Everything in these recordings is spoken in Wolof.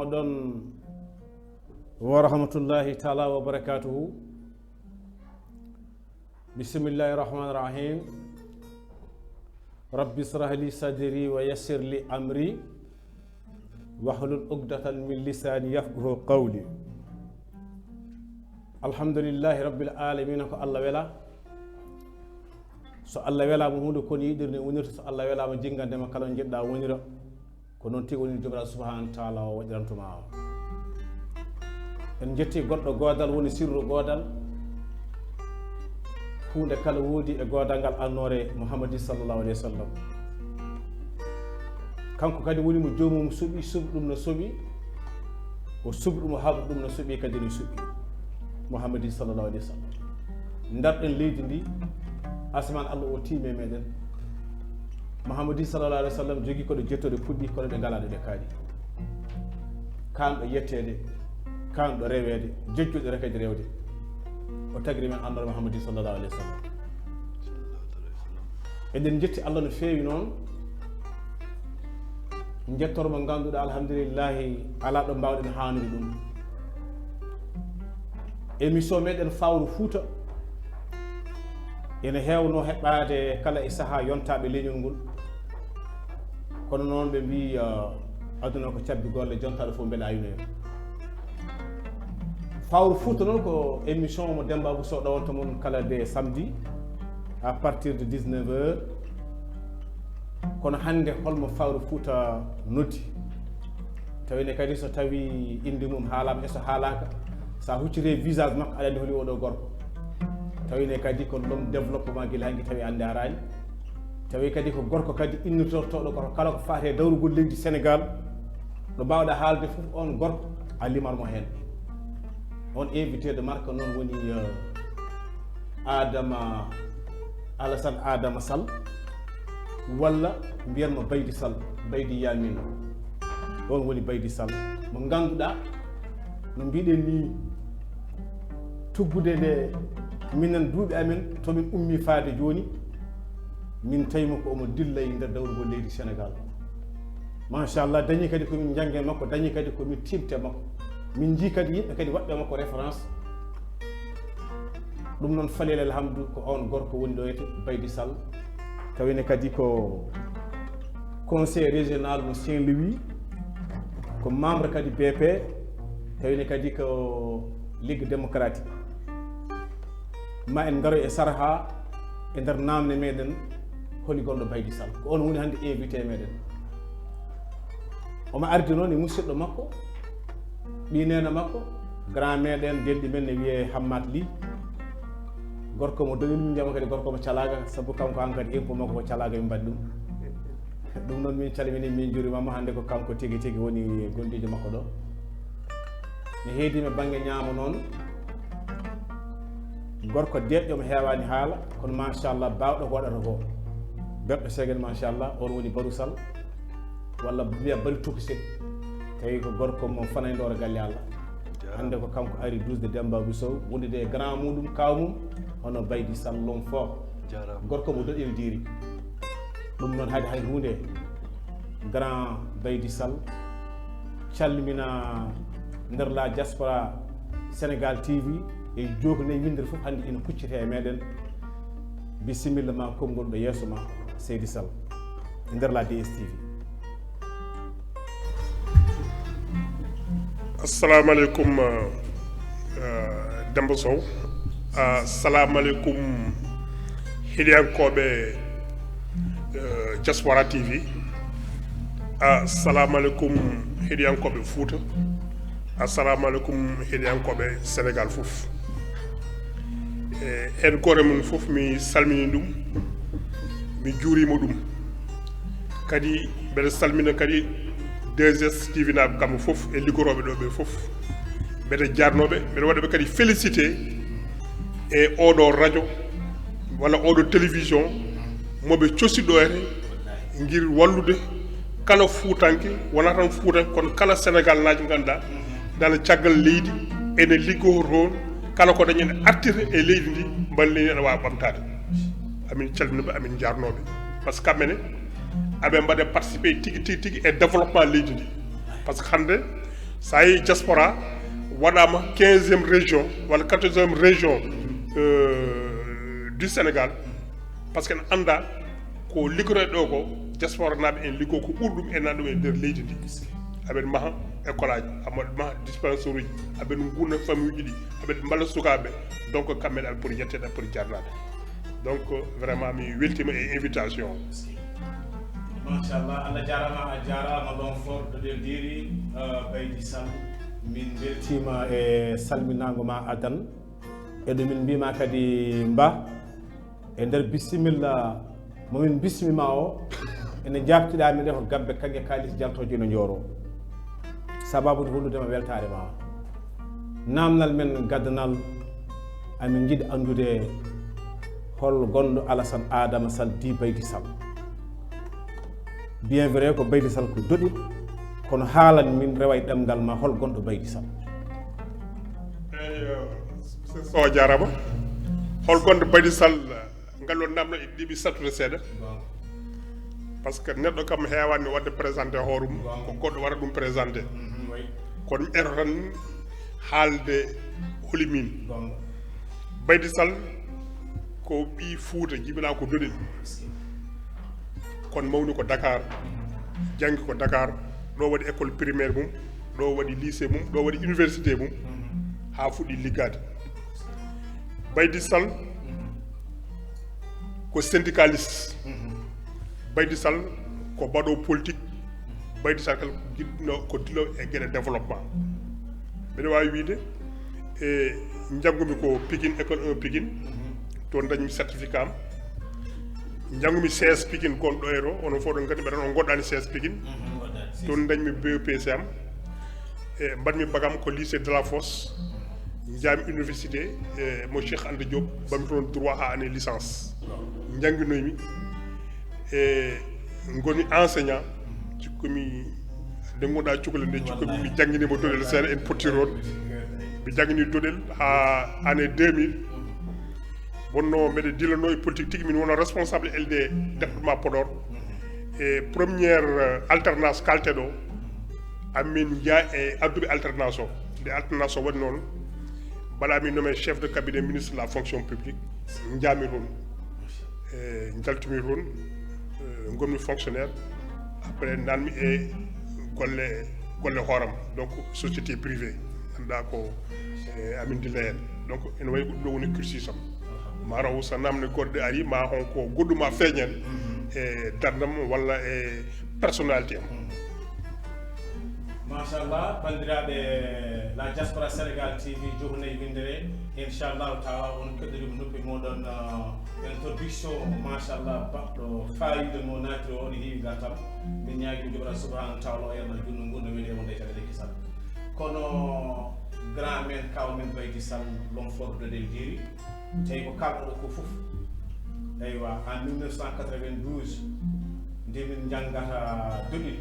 moɗon wa rahmatullahi taala wa barakatuhu. Bismillahir rahmanir rahim. Rabbi israh li sadri wa yassir li amri wahlul uqdatan min lisani yafqahu qawli. Alhamdulillahi rabbil alamin ko Allah wela. So Allah wela mo hunde kon yidirne wonirta so Allah wela mo jingande ma kala jedda wonira ko non tigi woni jomira subhanahu wa ta'ala o wajrantuma en jetti goddo godal woni sirru godal hunde kala wodi e godal ngal annore Muhammad sallallahu alaihi wasallam kanko kadi woni mo jomum subi subdum no subi o subdum habdum no subi kadi no subi Muhammad sallallahu alaihi wasallam darden leydi ndi asman Allah o tiime meden Muhammad sallallahu alaihi wasallam jogi ko de jettode puddi ko de galade de kaadi kan do yettede kan do rewede jejjude rekade rewde o tagri men andor Muhammad sallallahu alaihi wasallam eden jetti Allah no feewi non jettor mo ganduda alhamdulillah ala do bawden hanude dum émission meden Faawrou Fouta ene hewno heɓade kala e saha yontaɓe leñol ngol kono noon ɓe mbi aduna ko cabbi golle jontaɗo fof beele aynoyo Faawrou Fouta noon ko émission mo Demba ABOU SOW ɗawonta mon kala de samedi à partir de 19h kono hande holmo Faawrou Fouta noddi tawine kadi so tawi inde mum haalama e so haalaka sa huccire visage makko aɗa andi holi oɗo gorko tawine kadi ko ɗum développement gila hanki tawi ande arani tawi kadi ko gorko kadi innitortoɗo ko kala ko faate dawrugol leydi Sénégal ɗo mbawɗa haalde fof on gorko a limarmo hen on invité de marque noon woni Adama Alassane Adama Sall walla mbiyanmo Baydy Sall Baydy Yamin on woni Baydy Sall mo ganduɗa no mbiɗen ni tuggude nde minen duuɓi amen tomin ummi faade joni min tawimo ko omo dilla e nder dawrugol leydi Sénégal machallah dañi kadi komin jangue makko dañi kadi komin timte makko min jii kadi yimɓe kadi waɗɓe makko référence ɗum noon falel alhamdu ko on gorko woni ɗo yete Baydy Sall tawine kadi ko conseil régional mo Saint-Louis ko membre kadi BP tawine kadi ko ligue démocratique ma en garo e sarha e nder namne meɗen holi gonɗo Baydy Sall ko on woni hande invité meɗen omo ardi noon e musidɗo makko ɗinena makko grand meɗen delɗi men ne wiye Hammat Ly gorko mo doyni ndiyama kadi gorko mo calaga sabu kanko an kadi impôt makko ko calaga min mbaɗi ɗum noon min calmini min jurimama hande ko kanko tigui tigui woni gondijo makko ɗo ne heedima banggue ñaama noon gorko deƴƴo mo heewani haala kono machallah bawɗo ko waɗata ko berɗo segel machallah on woni Barou Sall walla wiya Bari Tokuse tawi ko gorko mo fanayndoro galle Allah hande ko kanko ari 12 de Demba ABOU SOW wondude e grand muɗum kaw mum hono Baydy Sall lom fort gorko mo doƴƴel diri ɗum noon haade hay hunde grand Baydy Sall calmina nder la diaspora Sénégal TV e jognayi windere fof hande ina kuccite e meɗen bisimilla ma konngol ɗo yeeso ma Seydi Sall e nder la DSTV. Assalamu alaikum Demba Sow. Assalamu alaikum heɗiyankoɓe diaspora TV. Assalamu alaikum heɗiyankoɓe Fouta. Assalamu alaikum heɗiyankoɓe Sénégal fof. En gore mum fof mi salmini ɗum mi juurima ɗum kadi mbeɗa salmina kadi 2S TV naɓe kamɓe fof e liggoroɓe ɗo ɓe fof mbeɗa jarnoɓe mbeɗa waɗaɓe kadi félicité e oɗo radio walla oɗo télévision moɓe cosiɗo ete guir wallude kala fuutanke wona tan fuutanke kono kala Sénégal naji ganduɗa dala caggal leydi ene liggoro toon kala ko dañi ene artira e leydi ndi balleni ene wawa ɓamtade amin calminoɓe amin jarnoɓe par ce que kamɓene aɓe mbaɗe participé tigui tigui tigui e développement leydi ndi par ce que hande ça y diaspora waɗama 15e région walla 14e région du Sénégal parce que en anda ko liggoroɗe ɗo ko diaspora naɓe en liggo ko ɓurɗum e nanɗum e nder leydi ndi aɓen maha école aji aɓe maha dispensaire uji aɓen gurna famille uji ɗi aɓen mballa sukaɓe donc kamɓene aɓe poti yettede aɓe poti jarnade donc vraiment mi weltima e invitation machallah Allah jarama a jarama ɗon forɗoɗen diri Baydy Sall min beltima e salminago ma adan eɗo min mbima kadi mba e nder bisimilla momin bismima o ene jabtiɗami nde ko gabbe kanƴe kalis jaltoje no jooro sababude holludema weltare ma namdal men gaddanal amin jiiɗi andude hol gonɗo Alassane Adama Sall di Baydy Sall bien vrai ko Baydy Sall ko doɗi kono haalani min rewa e ɗemgal ma hol gonɗo Baydy Sall eyyi so jarama hol gonɗo Baydy Sall ngal o namno e ɗiɓi sattude seeɗa par ce que neɗɗo kam heewani wadde présenté hoore mum ko goɗɗo waɗa ɗum présenté kono mi eto tan haalde holi min Baydy Sall ko ɓi Fouta jibina ko doɗel kono mawni ko Dakar janggi ko Dakar ɗo waɗi école primaire mum ɗo waɗi lycée mum ɗo waɗi université mum ha fuɗɗi liggade Baydy Sall ko syndicaliste Baydy Sall ko baɗo politique Baydy Sall kala ko dillo e gueɗe développement mbiɗa wawi wiide e janggumi ko Pikine école 1 Pikine toon dañmi certificat am janggumi CS Pikine gonɗo e to onon fof ɗon gandi mbeɗa on goɗɗani CS Pikine toon dañmi BEPC am e mbaɗmi bagam ko lycée de la Fosse jaami université e mo Cheikh Anta Diop bami toon droit ha année licence jangginoymi e ngoni enseignant cikkomi nde gonɗa cukalel nde cikkomi mi jangguinimo doɗel seeɗa en pottiron mi jangguini doɗel ha année 2000 wonno mbeɗa dilano e politique tigui min wona responsable LD département Podor e première alternance kalteɗo amin jaa e adduɓe alternance o nde alternance o waɗi noon mbaɗami nommé chef de cabinet ministre de la fonction publique jaami toon e jaltumi toon gommi fonctionnaire après nanmi e golle hooram donc société privée anda ko amin dilla hen donc ene wayi ko ɗum ɗo woni cursus am ma raw so namde goɗɗe ari ma hon ko goɗɗuma feeñen e dardam walla e personnalité am machallah bandiraɓe la diaspora Sénégal TV jogunayi windere inchallahu taala on keɗɗorima noppi moɗon introduction machallah baɗɗo fayide mo naati o ne heewi gartam min ñaagui jogoɗa subahanahu taala o yerna junno ngunno weɗe wonde e caggal Sall kono grand men kaw men Baydy Sall lon forɗoɗen jeeri tawi ko kalɗoɗo ko foof eywa en 1992 nde min janggata doɗi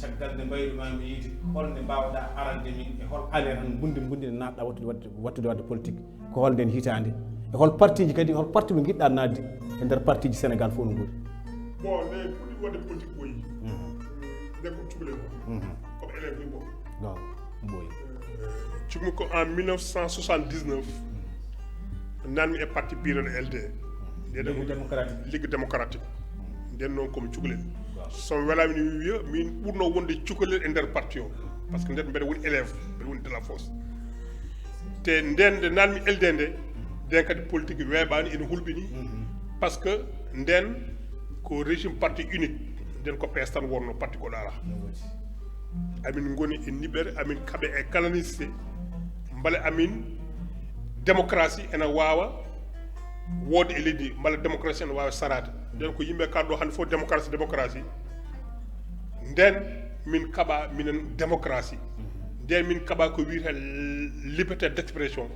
caggal nde mbayrumami yiide holnde mbawɗa arande min e hol année tan bundi ne natɗa wattude wadde politique ko hol nden hitande e hol parti ji kadi hol parti mo jiɗɗa nadde e nder parti ji Sénégal fof no gori bon nde puɗɗi wadde politique ɓooyi nde ko cukalel ko comme élève ni bon non ɓooyi cukmi ko en 1979 nanmi e parti biireɗo LD ligue démocratique nden noon komi cukalel somi welami ni wiya min ɓurno wonde cukalel e nder parti o par ce que nden mbeɗa woni élève mbeɗa woni de la fosse te nden nde nanmi LD nde nden kadi politique weeɓani ene hulɓini par ce que nden ko régime parti unique nden ko PS tan wonno parti goɗo ala amin goni e niɓere amin kaɓe e calanicité mbale amin démocratie ene wawa woode e leydi mbala démocratie ene wawa sarade nden ko yimɓe kalɗo hande fof démocratie nden min kaɓa minen démocratie nden min kaɓa ko wiyete liberté d' expression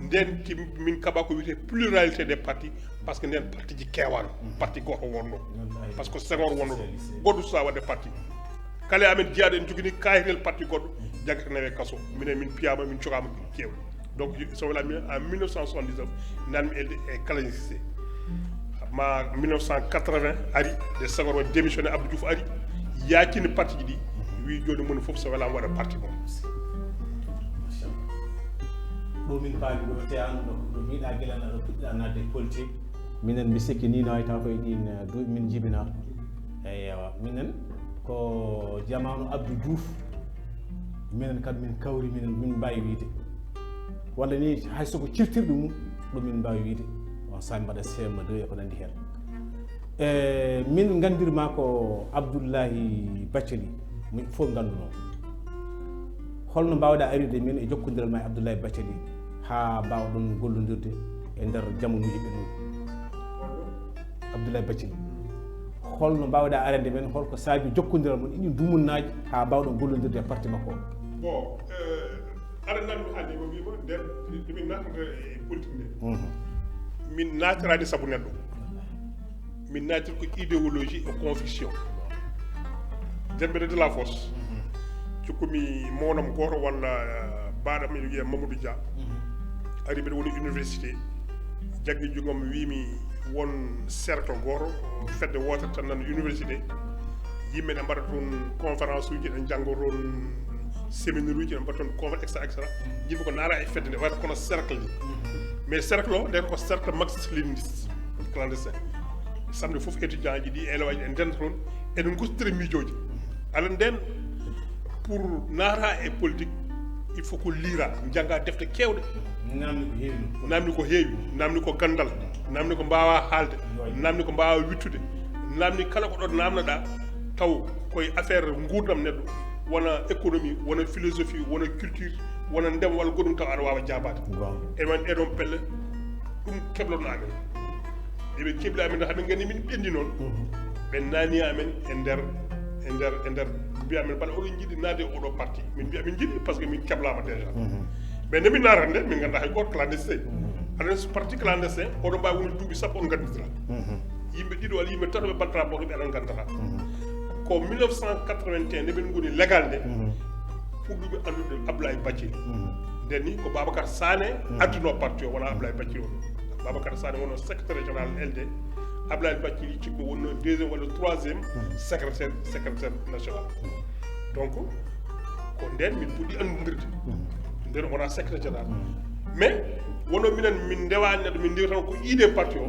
nden min kaɓa ko wiyete pluralité des partis par ce que nden parti ji kewano parti goto wonno par ce que Senghor wonno ɗo goɗɗo sa wadde parti kala amen jiyaɗo en jogini kayitel parti goɗɗo jaggata nawe kaso minen min piyama min cogama kewɗe donc so welami en 1979 nanmi elde e calanicité ma 1980 ari de Senghor waɗi démissionné Abdou Diouf ari yaacini parti ji ɗi wi joni moni foof so welama waɗa parti moom ɗo min paami ɗo te an ɗo miiɗa guelan aɗa puɗɗiɗa nadde politique minen mi sikki ni no hay taw koye ɗin duuɓi min jibina eywa minen ko jamanu Abdou Diouf minen kadi min kawri min mbawi wiide walla ni hay soko cirtirɗe mum ɗum min mbawi wiide on saabi mbaɗa CM2 e ko nandi hen min gandirma ko Abdoullahi Bathily min fof ganduno holno mbawɗa aride min e jokkodiral ma e Abdoullahi Bathily ha mbawɗon gollodirde e nder jamanuji ɓennuɗi Abdoullahi Bathily holno mbawɗa arande men holko saabi jokkodiral mon ɗiɗi dumunnaji ha mbawɗon gollodirde e parti makko bon aɗa mi haalde mo wima nden min natata e politique nde min natirade saabu neɗɗo min natir ko idéologie et conviction Demba de la force cukkumi monam goto walla mbaɗam mi wiya Mamadou Dia ari mbiɗa woni université jaggi jungam wimi won cercle goto fedde wotere tan nan université yimɓe ne mbaɗa toon conférence uji ɗe janggo toon séminaire uji ɗe mbaɗa toon conférence extra yimɓe ko naara e fedde nde wayata kono cercle ni mais cercle o nden ko cercle marxiste léniniste clandestin samedi fof étudiant ji ɗi élève aji ɗe ndenta toon eɗen gostodira miijoji ala nden pour naata e politique il faut ko liira jangga defte kewɗe namni ko heewi namni ko gandal namni ko mbawa haalde namni ko mbawa wittude namni kala ko ɗon namnoɗa taw koye affaire gurdam neɗɗo wona économie wona philosophie wona culture wona ndema walla goɗɗum taw aɗa wawa jabade eman ɗeɗon pelle ɗum keblano amen eɓe kebli amen haɓe gandi min ɓendi noon ɓe nani amen e nder mbiya men mbaɗa oɗon jiiɗi naade e oɗo parti min mbiya min jiiɗi par ce que min keblama déjà mais nde min naata nde min ganda hay goto clandestin aɗa parti clandestin oɗo mbawi woni duuɓi sappo on gandidira yimɓe ɗiɗo walla yimɓe tato ɓe battata boto ɓe aɗan gandata ko 1981 nde min goni légal nde fuɗɗuɓe andude Abdoulaye Bathily nden ni ko Babacar Sané adduno parti o wona Abdoulaye Bathily o Babacar Sané wonno secrétaire régional LD Abdoulaye Bathily cikko wonno deuxiéme walla troisiéme secrétaire national donc ko nden min puɗɗi andudirde nden wona secrétaire général mais wono minen min ndewani neɗɗo min ndewi tan ko idée parti o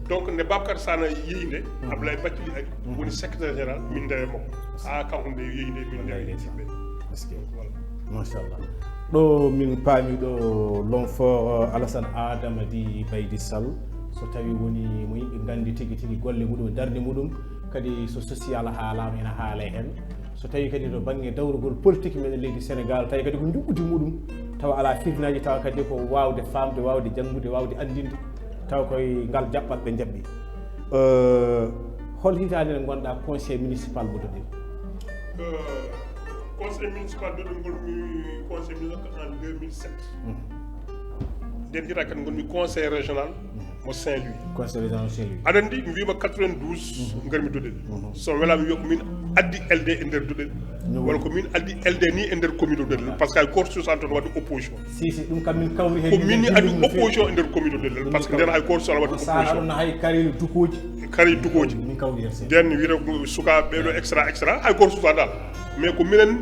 donc nde Babacar Sané yeeyi nde Abdoulaye Bathily ari woni secrétaire général min ndewe makko ha kanko nde yeeyi nde min ndewe yimɓe machallah ɗo min paami ɗo l'homme fort Alassane Adama di Baydy Sall so tawi woni mo yimɓe gandi tigui tigui golle muɗum e darde muɗum kadi so social haalama ene haale hen so tawi kadi to banggue dawrugol politique meɗen leydi Sénégal tawi kadi ko juɓɓudi muɗum tawa ala firnaji tawa kadi ko wawde famde wawde janggude wawde andinde taw koye ngal jaɓɓal ɓe jaɓɓi hol hitande nde gonɗa conseil municipal Bodoɗel conseil municipal Bodoɗel gonmi conseil municipal en 2007 nden jita kadi gonmi conseil régional mo Saint-Louis conseil régional Saint-Louis aɗa andi mi wima 92 garmi Doɗel so welama wiya ko min addi LD e nder Doɗel walla ko min addi LD ni e nder commune Doɗel par ce que hay goto sosan toon wadde opposition si ɗum kam min kawri hen ko min addi opposition e nder commune Doɗel par ce que nden hay goto sosan wadde opposition hay kari dukoji min kawri hen nden wiyata sukaɓe ɓeɗo extra hay goto sosan dal mais ko minen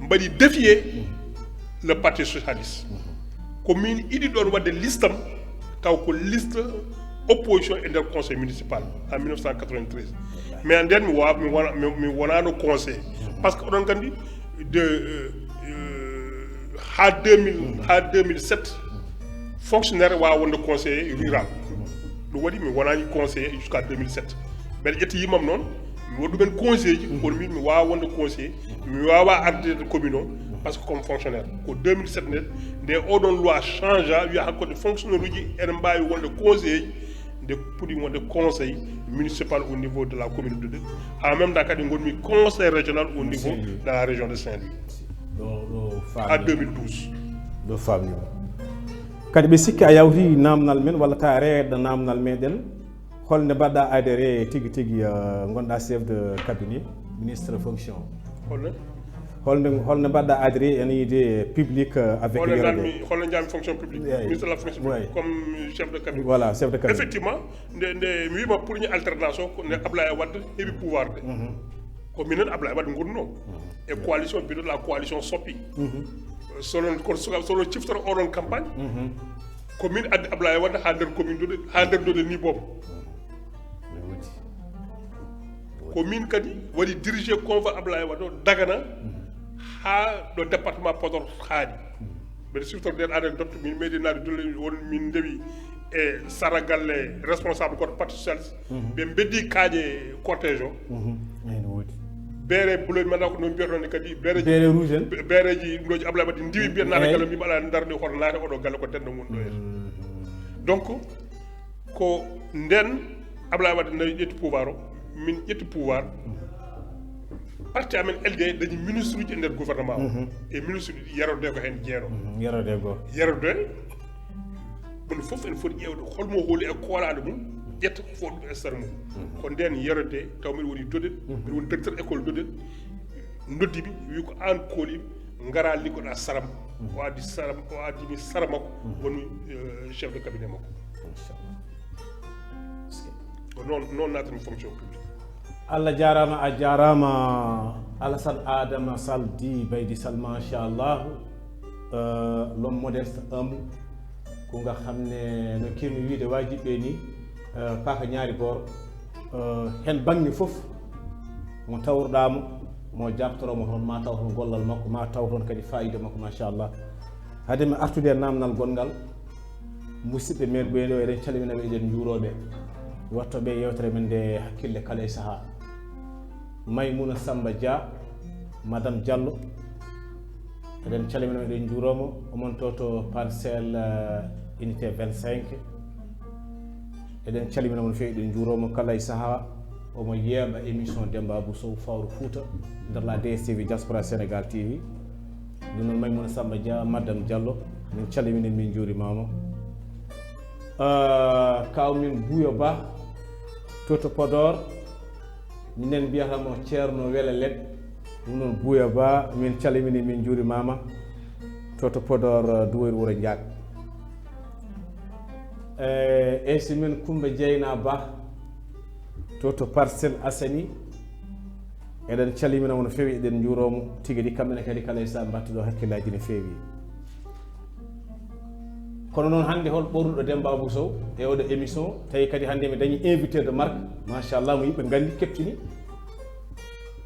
mbaɗi défier le parti socialiste ko min iɗi ɗon wadde listam taw ko liste opposition e nder conseil municipal en 1993 mais nden mi wonano conseil par ce que oɗon gandi de ha 2007 fonctionnaire wawa wonde conseiller rural ɗum waɗi mi wonani conseiller jusqu'à 2007 mbeɗa ƴetti yimam noon mi waɗi ɗumen conseil ji kono min mi wawa wonde conseiller mi wawa ardede commune o par ce que comme fonctionnaire ko 2007 nde oɗon loi changea wiya hakkude fonctionnaire uji ene mbawi wonde conseiller ji nde puɗi wonde conseil municipal au niveau de la commune de Doɗel en même temps kadi gonmi conseil régional au niveau de la région de Saint-Louis à 2012 ɗo famnima kadi ɓe sikki a yawti namdal men walla ta reeɗo namdal meɗen holnde mbaɗɗa adhéré tigui tigui gonɗa chef de cabinet ministre fonction holno mbaɗɗa adhéré ene yiide public avec holno jami fonction publique ministre de la fonction publique comme chef de cabinet voilà chef de cabinet effectivement nde mi wima pour ñu alternance o nde Ablaye Wade heeɓi pouvoir de ko minen Ablaye Wade gonno e coalition biɗo la coalition soppi solo ciftoro oɗon campagne ko min addi Ablaye Wade ha nder commune ni boom ko min kadi waɗi dirigé convoi Ablaye Wade o Dagana ha ɗo département Podor haadi mbeɗa siftoro nden aɗen dotto min meeɗi naade dolle won min ndewi e saragalle responsable goto parti socialiste ɓe beddi kaaƴe cortège o beere bleu mbaɗa ko noon mbiyatoon kadi beere rouge beereji ɗoji Ablaye Wade ndiwi mbiyen naata galle mbima ala darde hoto naata oɗo galle ko denɗo gon ɗo donc ko nden Ablaye Wade nawi ƴetti pouvoir o min ƴetti pouvoir parti amen LD dañi ministre uji e nder gouvernement o e ministre uji yarode ko hen jeero yarode ɗum fof en foti ƴewde holmo hooli e koolade mum ƴetta ko fo ɗum e sara mum ko nden yarode taw mbiɗa woni dodel mbiɗa woni directeur école dodel noddimi wi ko an koolimi ngara liggoɗa saram o addimi sara makko woni chef de cabinet makko ko noon natani fonction publique Allah jarama a jarama Alassane Adama Sall di Baydy Sall machallah l'homme modeste humble ko nga xam ne no kemi wiide wajiɓe ni paaka ñaari goor hen bangi fof mo tawruɗamo mo jabtoromo toon ma taw toon gollal makko ma taw toon kadi fayida makko machallah hade mi artude namdal gongal musidɓe men ɓeɗo eɗen calminaɓe eɗen juuroɓe wattoɓe yewtere men nde hakkille kala e saaha Maymouna Samba Dia madame Diallo eɗen calminamo eɗen juuromo omon to parcelle unité 25 eɗen calminamo no fewi eɗen juuromo kala e saaha omo yeeɓa émission Demba ABOU SOW Faawrou Fouta nder la DSTV Diaspora Sénégal TV ɗum noon Maymouna Samba Dia madame Diallo min calmini min juurimama kawmin Bouyo Ba toto Podor minen mbiyatamo ceerno wele leɗ ɗum noon Bouyo Ba min calmini min juurimama toto Podor Duwoyru Wuro Ndiag e si min Coumba Dieyna Ba toto Parcelles Assainies eɗen calminamo no fewi eɗen juuromo tigui ɗi kamɓene kadi kala e sa battuɗo hakkillaji no fewi kono noon hannde hol ɓornuɗo Demba ABOU SOW e oɗo émission tawi kadi hannde mi dañi invité de marque machallah mo yimɓe gandi keɓtini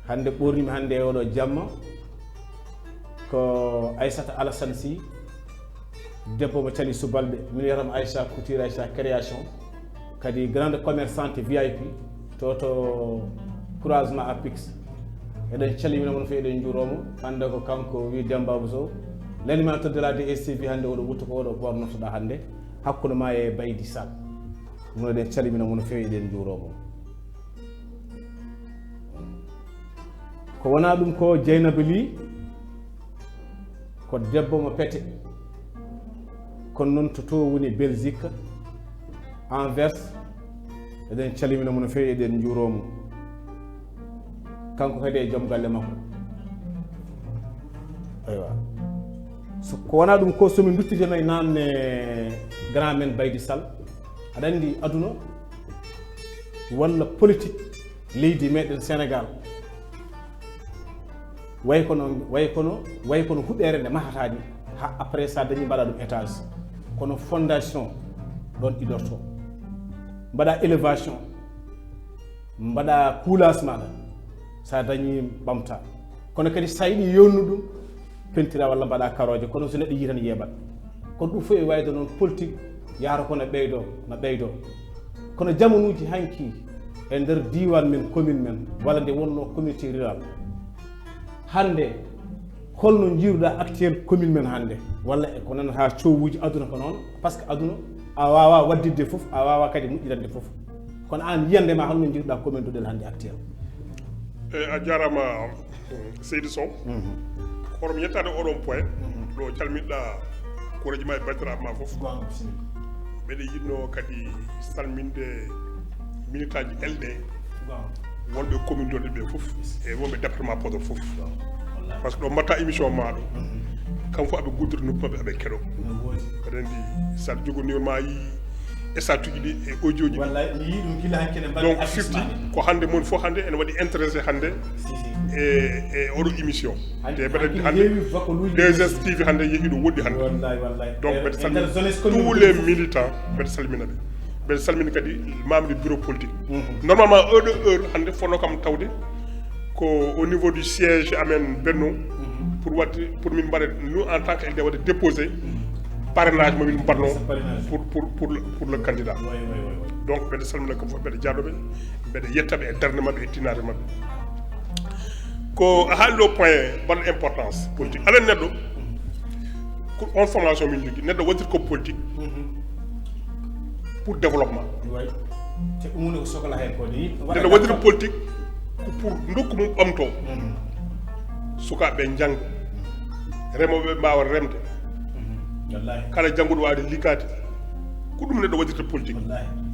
hannde ɓornimi hannde e oɗo jamma ko Aissata Alassane Sy debbo mo cali subalɓe min wiyatamo Aïcha Couture Aïcha création kadi grande commerçante VIP toto croisement à Pix eɗen calminamo no fewi eɗen juuromo hannde ko kanko wi Demba ABOU SOW l'animateur de la DSTV hannde oɗo wutto ko oɗo ɓornotoɗa hannde hakkude ma e Baydy Sall ɗum eɗen calminamo no fewi eɗen juuromo ko wona ɗum ko Dieynaba Ly ko debbo mo pete kono noon to woni Belgique Anvers eɗen calminamo no fewi eɗen juuromo kanko kadi e joom galle makko aywa so ko wona ɗum ko somin duttiteno e namne grand men Baydy Sall aɗa andi aduna walla politique leydi meɗen Sénégal way kono huɗere nde mahatani ha après ça dañi mbaɗa ɗum étage kono fondation ɗon idorto mbaɗa élévation mbaɗa coulage maɗa sa dañi ɓamta kono kadi sa yiɗi yonnu ɗum pentira walla mbaɗa karoje kono so neɗɗo yi tan yeeɓat kono ɗum fof e wayde noon politique yaata kono ɓeydo kono jamanuji hanki e nder diwan men commune men walla nde wonno communauté rural hande holno jiiruɗa actuel commune men hande walla e ko nanata cowuji aduna ko noon par ce que aduna a wawa waddidde foof a wawa kadi moƴƴirande foof kono an yiyandema holno jiiruɗa commune ɗoɗel hande actuel a jarama Seydou Sow hoto mi yettade oɗon point ɗo calmiɗɗa koreji ma e bandiraɓe ma foof mbeɗe yinno kadi salminde minitaji LD wonɓe commune ɗoɗe ɓe foof e wonɓe département Podor foof par ce que ɗo mbatta émission ma ɗo kam fof aɓe guddita noppi maɓɓe aɓe keɗo aɗa andi saɗa jogori ma yi statut ɗi e audio ji donc firti ko hande moni fof hande ene waɗi intéressé hande e oɗo émission te mbeɗa hande 2S TV hande yeehi ɗo woɗɗi hande donc mbeɗa salmina tous les militants mbeɗa salmina ɓe mbeɗa salmina kadi membre du bureau politique normalement heure de heure hande fonno kam tawde ko au niveau du siège amen Benno pour min mbaɗa nous en tant que LD waɗa déposé parrainage momin mbaɗno pour le candidat donc mbeɗa salmina kam fof mbeɗa jaaɗoɓe mbeɗa yettaɓe e darde mabɓe e tinade mabɓe ko a haali ɗo point baɗa importance politique aɗa neɗɗo on formation min jogui neɗɗo waɗir ko politique pour développement neɗɗo waɗir politique pour ndokku mum ɓamto sukaɓe jangga remoɓe mbawa remde kala janggoɗo wawde liggade ko ɗum neɗɗo waɗirta politique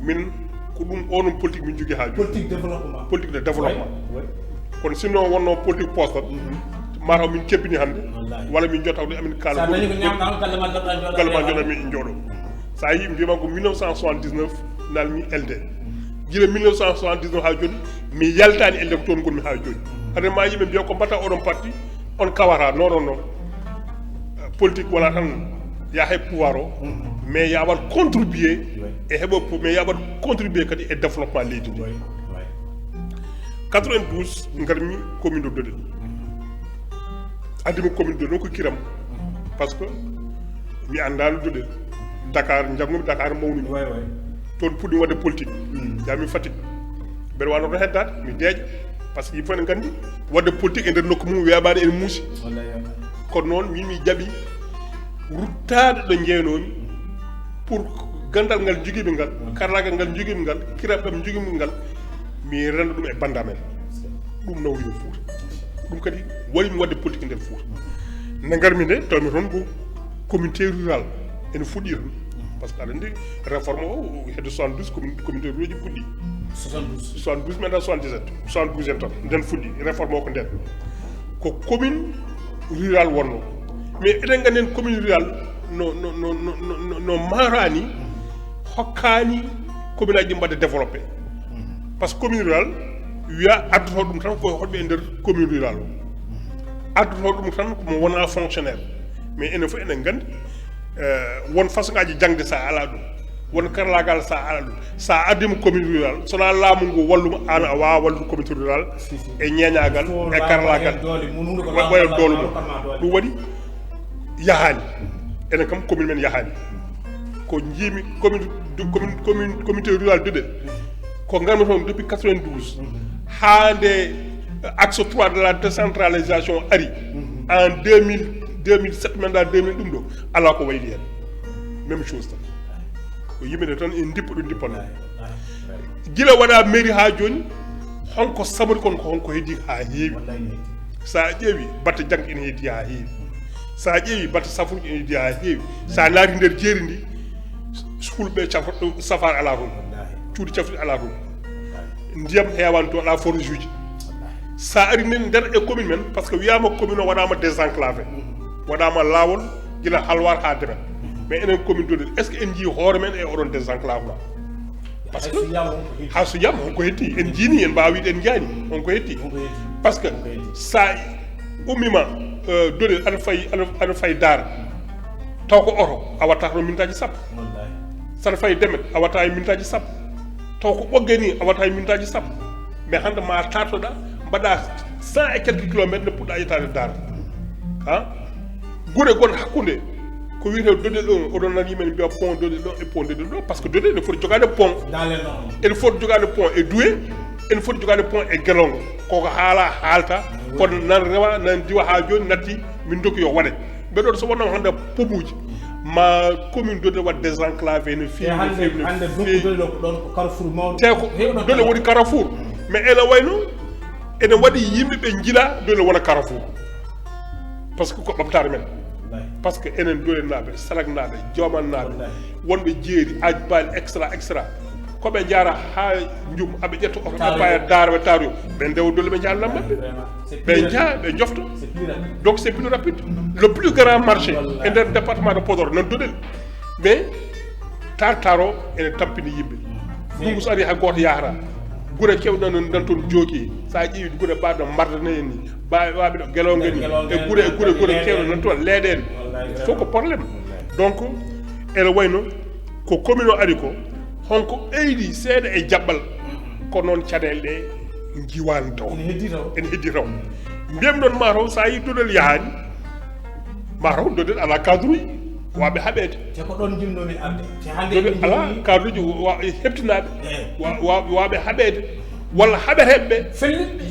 min ko ɗum onon politique min jogui ha politique de développement kono sinon wonno politique poste mataw min kebbini hande walla min jottawde amin kala galma joɗa min jooɗo sa yi mbiyama ko 1979 nalmi LD guila 1979 ha joni mi yaltani LD ko toon gonmi ha joni hade ma yimɓe mbiya ko mbatta oɗon parti on kawata non politique wala tan ya heɓ pouvoir o mais ya waɗ contribuer e heɓo mais ya waɗ contribuer kadi e développement leydi ndi 92 garmi commune de Dodel addimi commune de Dodel ko kiram par ce que mi andano Dodel Dakar jangumi Dakar mawnumi toon puɗɗi wadde politique jami Fatick mbeɗa wano to heddade mi deeƴa par ce que yimɓe fof ne gandi wadde politique e nder nokku mum weeɓade ene muusi kono noon min mi jaaɓi ruttade ɗo jeeynomi pour gandal ngal joguiɓe ngal karagal ngal joguiɓe ngal kiraɓe ɓe joguiɓe ngal mi renda ɗum e bandamen ɗum nawrimi Fouta ɗum kadi waɗimi wadde politique nder Fouta nde garmi nde tawmi toon ko communauté rural ene fuɗɗi tan par ce que aɗa andi réforme o hedde 72 communauté rural ji puɗɗi 72 maintenant 77 72 en tan nden fuɗɗi réforme o ko nden ko commune rural wonno mais eɗen gandi en commune rural no marani hokkani commune aji ɗi mbaɗa développé par ce que commune rural wiya addoto ɗum tan koye hoɗɓe e nder commune rural o addoto ɗum tan komo wona fonctionnaire mais enen fof enen gandi won façon ngaji jangde sa ala ɗum won karlagal sa ala ɗum sa addima commune rural sona laamu ngu walluma an a wawa wallude communauté rural e ñeñagal e karlagal waɗa doole mum ɗum waɗi yahani enen kam commune men yahani ko jiimi communauté rural Dodel ko garmi toon depuis 92 hande axe 3 de la décentralisation ari en 2007 menda 2000 ɗum ɗo ala ko wayli hen même chose tan ko yimɓe tan en dippa ɗum dippano gila waɗa mairie ha joni honko sabori kon ko honko heddi ha heewi sa ƴeewi batte jangde ene heddi ha heewi sa ƴeewi batte safuji ene heddi ha heewi sa naati nder jeeri ndi fulɓe safar ala toon cuuɗi caftuɗi ala toon ndiyam hewani to ala forage uji sa ari nden nder e commune men par ce que wiyama commune o waɗama désenclavé waɗama lawol guila halwar ha demet mais enen commune Dodel est ce que en jii hoore men e oɗon désenclavement par ce que ha so yam honko hetti en jiini en mbawi wiide en jaani honko hetti par ce que sa ummima Dodel aɗa fayi Daara taw ko oto a watta toon minutaji sappo saɗa fayi Demet a watta e minutaji sappo taw ko ɓogge ni a watta e minutaji sappo mais hande ma tartoɗa mbaɗa 100 et quelques kilomètres nde puɗɗa yettade Daara ha guure gonɗe hakkude ko wiyete Dodel ɗon oɗon nani yimɓe ne mbiya pont Dodel ɗon e pont Dodel ɗon par ce que Dodel ne foti jogade pont ene foti jogade pont e Doué ene foti jogade pont e Guelongo koko haala haalta kono nan rewa nan diwa ha joni natti min dokki yo waɗe mbeɗo so wonnama hande pomuji ma commune Dodel waɗ désenclavé no fewi te ko Dodel woni Carrefour mais ene wayno ene waɗi yimɓe ɓe jila Dodel wona Carrefour par ce que ko ɓamtare men par ce que enen Dodel naɓe Salak naɓe Dioman naɓe wonɓe jeeri aji baali extra koɓe jara ha jum aɓe ƴetta oto ɓe paya Daara ɓe taroyo ɓe ndewa Dodel ɓe jahal nammaɓe ɓe jaa ɓe jofta donc c'est plus rapide le plus grand marché e nder département de Podor nan Dodel mais tartaro ene tampini yimɓe ɗum so ari hay goto yahata gure kewɗo nan toon jooki sa ƴeewi gure mbaɗo mbardana en ni waɓe ɗo guelongue ni e gure kewɗo nan toon leeɗene fof ko probléme donc ene wayno ko commune o ari ko honko ɓeydi seeɗa e jaɓɓal ko noon caɗele ɗe jiwani taw ene heddi taw mbiyam ɗon mataw sa yi dodel yahani mataw dodel ala cadre uji waɓe haɓede te ko ɗon jinnomi arde te hande ala cadre uji heɓtinaɓe waɓe haɓede walla haɓeteɓeɓe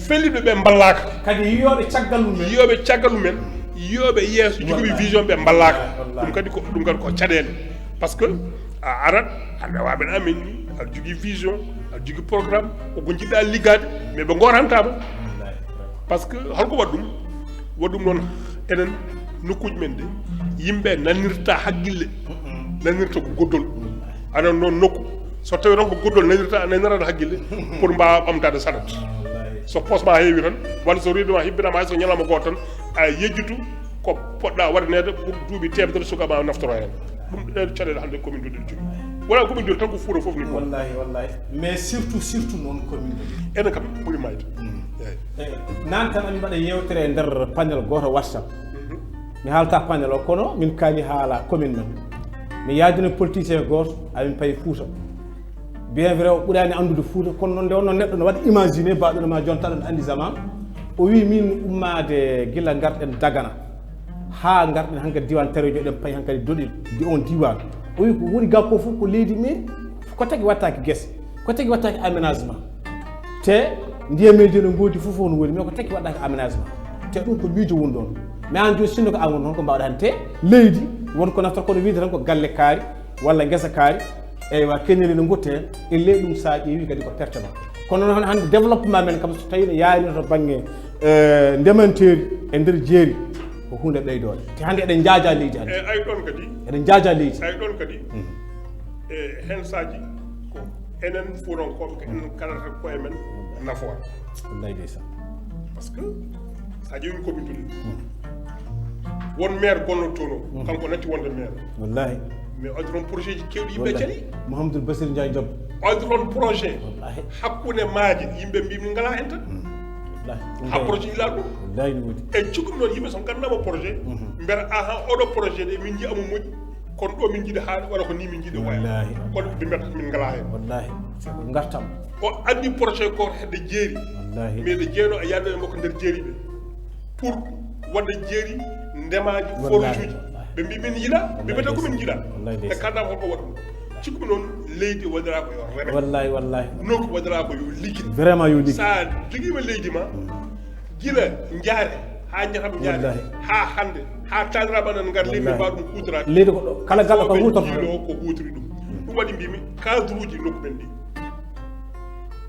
felliɓe ɓe ballaka kadi yiyoɓe caggal mumen yiyoɓe yeeso joguiɓe vision ɓe ballaka ɗum kadi ko caɗele par ce que a arat hande waɓen amen ni aɗa jogui vision aɗa jogui programme koko jiɗɗa liggade mais ɓe gorantama par ce que holko waɗɗum noon enen nokkuji men de yimɓe nanirta haqqille nanirta ko goddol anan noon nokku so tawi tan ko goddol nanirata haqqille pour mbawa ɓamtade saɗat so posma heewi tan walla so riiduma hibbinama hay so ñalama goto tan a yejjitu ko poɗɗa waɗanede pour duuɓi temedere sukama naftoro hen ɗum ɗe caɗele hande commune de ɗen jogui wala commune de tan ko Fouta foof ni wallahi mais surtout noon commune de enen kam ɓuuri mayde nan tan amin mbaɗa yewtere e nder panel goto WhatsApp mi haalta panel o kono min kaali haala commune men mi yaadino politicien goto amin payi Fouta bien vrai o ɓuurani andude Fouta kono noon nde wonno neɗɗo no waɗa imaginer baɗono ma jonta ɗon andi zaman o wi min ummade gila garɗen Dagana ha garɗen hankkadi diwan tarejo ɗen payi hankkadi doɗil di on diwan o wi ko woni ga ko fof ko leydi men ko tagui wattaki guese ko tagui wattaki aménagement te ndiyameji no goodi fof no woni mais ko tagui waɗaki aménagement te ɗum ko miijo woni ɗon mais an joni sinno ko an woni toon ko mbawɗa hen te leydi wonko naftata kono wiide tan ko galle kaari walla guesa kaari eywa keñeli no gotte hen e ley ɗum sa ƴeewi kadi ko perte ma kono noon hande développement men kam so tawi no yaarino to banggue ndemanteri e nder jeeri ko hunde ɓeydode te hande eɗen jaaja leydi hande ay ɗon kadi eɗen jaaja leydi ay ɗon kadi e hen saji ko enen fuurankoɓe ko enen kalata koye men nafoore wallahi ndeysan par ce que sa ƴeewi commune tuli won maire gonno toon o kanko natti wonde maire wallahi mais wadde toon projet ji kewɗi yimɓe cali Mouhamadoul Bassir Ndiaye Diop wadde toon projet hakkude maaje yimɓe mbi min ngala hen tan ha projet ila ɗum wallahi no wodi e cukum noon yimɓe so gandama projet mbiyata ahan oɗo projet ɗe min jiiya mo moƴƴi kono ɗo min jiiɗi haade walla ko ni min jiiɗi waya kono ɓe mbiyata min ngala hen wallahi gartam o addi projet ko hedde jeeri wallahi mais de jeeyno e yadde e makko nder jeeri ɓe pour wadde jeeri ndemaji forage uji ɓe mbi min jiiɗa ɓe mbiyata ko min jiiɗa e kaldama holko waɗa ɗum cikkumi noon leydi waɗira ko yo reme wallahi nokku waɗira ko yo liggin vraiment yo liggin sa joguima leydi ma gila jaare ha jatam jaare ha hande ha taniraɓe nan ngar leydi mbawa ɗum hutorade leydi ko ɗo kala galɗo ko hutorto jiilo ko hutiri ɗum waɗi mbimi cadre uji nokku men ɗi